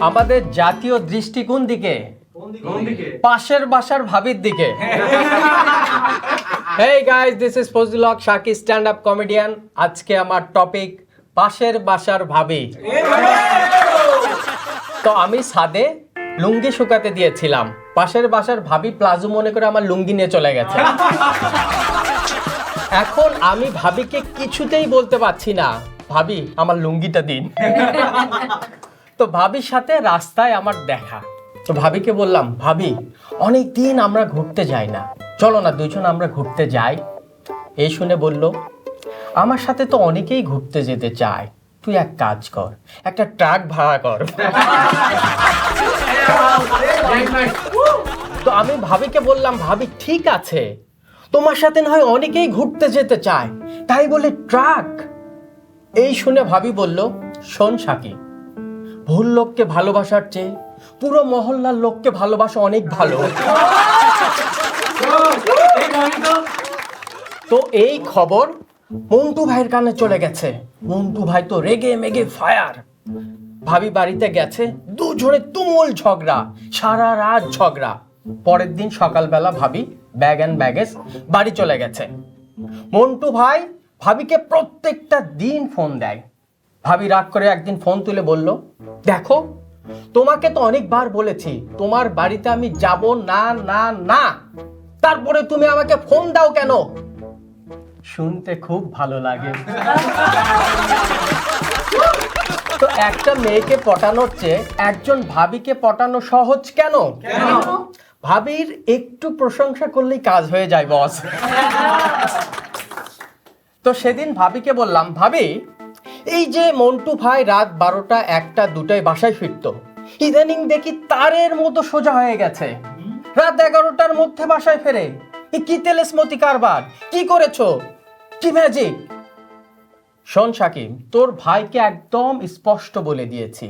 আমাদের জাতীয় দৃষ্টিকোণ দিকে পাশের বাসার ভাবির দিকে। Hey guys, this is Fazlul Haq Shaki stand up comedian. আজকে আমার টপিক পাশের বাসার ভাবি। তো আমি ছাদে লুঙ্গি শুকাতে দিয়েছিলাম, পাশের বাসার ভাবি প্লাজো মনে করে আমার লুঙ্গি নিয়ে চলে গেছে। এখন আমি ভাবিকে কিছুতেই বলতে পারছি না, ভাবি আমার লুঙ্গিটা দিন। তো ভাবির সাথে রাস্তায় আমার দেখা, তো ভাবিকে বললাম, ভাবি অনেক দিন আমরা ঘুরতে যাই না, চলো না দুজন আমরা ঘুরতে যাই। এই শুনে বলল, আমার সাথে তো অনেকেই ঘুরতে যেতে চায়, তুই এক কাজ কর, একটা ট্রাক ভাড়া কর। তো আমি ভাবিকে বললাম, ভাবি ঠিক আছে, তোমার সাথে না হয় অনেকেই ঘুরতে যেতে চায়, তাই বলে ট্রাক? এই শুনে ভাবি বলল, শোন শাকি, ভুল লোককে ভালোবাসার চেয়ে পুরো মহল্লার লোককে ভালোবাসা অনেক ভালো। তো এই খবর মন্টু ভাইয়ের কানে চলে গেছে। মন্টু ভাই তো রেগে মেগে ফায়ার। ভাবি বাড়িতে গেছে, দুজনে তুমুল ঝগড়া, সারা রাত ঝগড়া। পরের দিন সকালবেলা ভাবি ব্যাগ অ্যান্ড ব্যাগেজ বাড়ি চলে গেছে। মন্টু ভাই ভাবিকে প্রত্যেকটা দিন ফোন দেয়। ভাবি রাগ করে একদিন ফোন তুলে বলল, দেখো তোমাকে তো অনেকবার বলেছি তোমার বাড়িতে আমি যাব না না না, তারপরে তুমি আমাকে ফোন দাও কেন? শুনতে খুব ভালো লাগে। তো একটা মেয়েকে পটানোর চেয়ে একজন ভাবিকে পটানো সহজ কেন? ভাবির একটু প্রশংসা করলেই কাজ হয়ে যায় বস। তো সেদিন ভাবিকে বললাম, ভাবি এই যে মন্টু ভাই রাত 12টা 1টা 2টায় বাসায় ফিরতো, ইদানিং দেখি তারের মতো সোজা হয়ে গেছে, রাত 11টার মধ্যে বাসায় ফেরে। কি তেলেসমতি কারবার, কি করেছো, কি ম্যাজিক? শোন শাকিব, তোর ভাইকে একদম স্পষ্ট বলে দিয়েছি,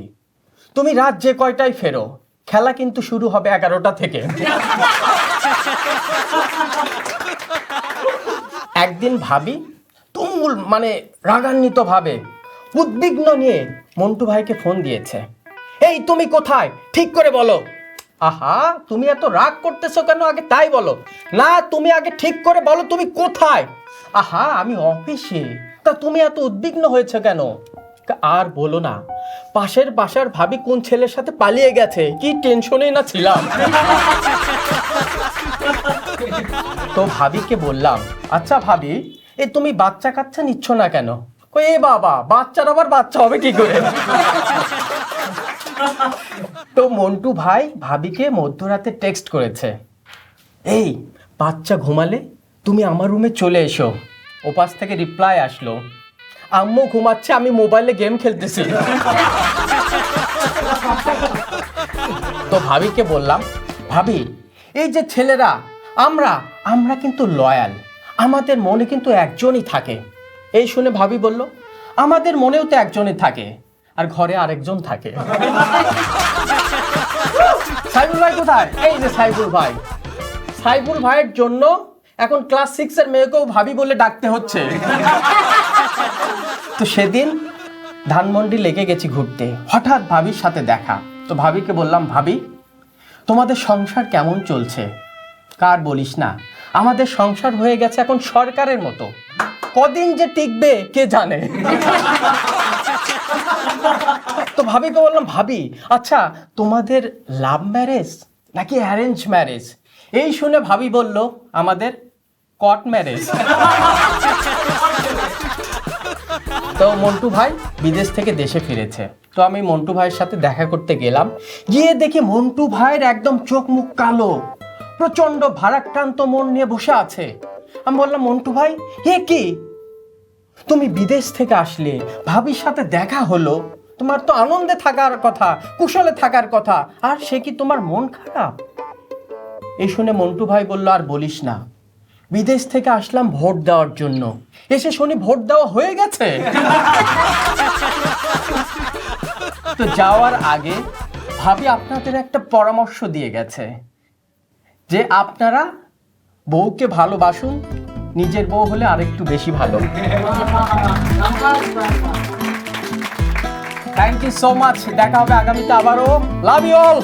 তুমি রাত যে কয়টায় ফেরো, খেলা কিন্তু শুরু হবে 11টা থেকে। একদিন ভাবি তুমুল রাগান্বিত ভাবে উদ্বিগ্ন নিয়ে মন্টু ভাইকে ফোন দিয়েছে। এই তুমি কোথায়, ঠিক করে বলো। আহা তুমি এত রাগ করতেছো কেন, আগে তাই বলো। না তুমি আগে ঠিক করে বলো তুমি কোথায়। আহা আমি অফিসে, তা তুমি এত উদ্বিগ্ন হয়েছে কেন? আর বলো না, পাশের বাসার ভাবি কোন ছেলের সাথে পালিয়ে গেছে, কি টেনশনে না ছিলাম। তো ভাবিকে বললাম, আচ্ছা ভাবি এই তুমি বাচ্চা কাচ্চা নিচ্ছ না কেন? এ বাবা, বাচ্চার আবার বাচ্চা হবে কি করে? তো মন্টু ভাই ভাবিকে মধ্যরাতে টেক্সট করেছে, এই বাচ্চা ঘুমালে তুমি আমার রুমে চলে এসো। ওপাশ থেকে রিপ্লাই আসলো, আম্মু ঘুমাচ্ছে, আমি মোবাইলে গেম খেলতেছি। তো ভাবিকে বললাম, ভাবি এই যে ছেলেরা আমরা কিন্তু লয়াল, আমাদের মনে কিন্তু একজনই থাকে। এই শুনে ভাবি বলল, আমাদের মনেও তো একজনই থাকে, আর ঘরে আরেকজন থাকে। সাইবুল ভাই কোথায়? এই যে সাইবুল ভাই। সাইবুল ভাইয়ের জন্য এখন ক্লাস 6 এর মেয়েকেও ভাবি বলে ডাকতে হচ্ছে। তো সেদিন ধানমন্ডি লেগে গেছি ঘুরতে, হঠাৎ ভাবির সাথে দেখা। তো ভাবিকে বললাম, ভাবি তোমাদের সংসার কেমন চলছে? কার বলিস না, আমাদের সংসার হয়ে গেছে এখন সরকারের মতো, কদিন যে টিকবে কে জানে। তো ভাবিকে বললাম, ভাবি আচ্ছা তোমাদের লাভ ম্যারেজ নাকি অ্যারেঞ্জ ম্যারেজ? এই শুনে ভাবি বলল, আমাদের কট ম্যারেজ। তো মন্টু ভাই বিদেশ থেকে দেশে ফিরেছে। তো আমি মন্টু ভাইয়ের সাথে দেখা করতে গেলাম, গিয়ে দেখি মন্টু ভাইয়ের একদম চোখ মুখ কালো, প্রচন্ড ভারাক্রান্ত মন নিয়ে বসে আছে। আমি বললাম, মন্টু ভাই হে কি, তুমি বিদেশ থেকে আসলে, ভাবির সাথে দেখা হলো, তোমার তো আনন্দে থাকার কথা, কুশলে থাকার কথা, আর সে কি তোমার মন খারাপ? এই শুনে মন্টু ভাই বলল, আর বলিস না, বিদেশ থেকে আসলাম ভোট দেওয়ার জন্য, এসে শুনি ভোট দেওয়া হয়ে গেছে। তো যাওয়ার আগে ভাবি আপনাদের একটা পরামর্শ দিয়ে গেছে যে আপনারা বউকে ভালোবাসুন, নিজের বউ হলে আরেকটু বেশি ভালো। থ্যাংক ইউ সো মাচ, দেখা হবে আগামীতে আবারও। Love you all.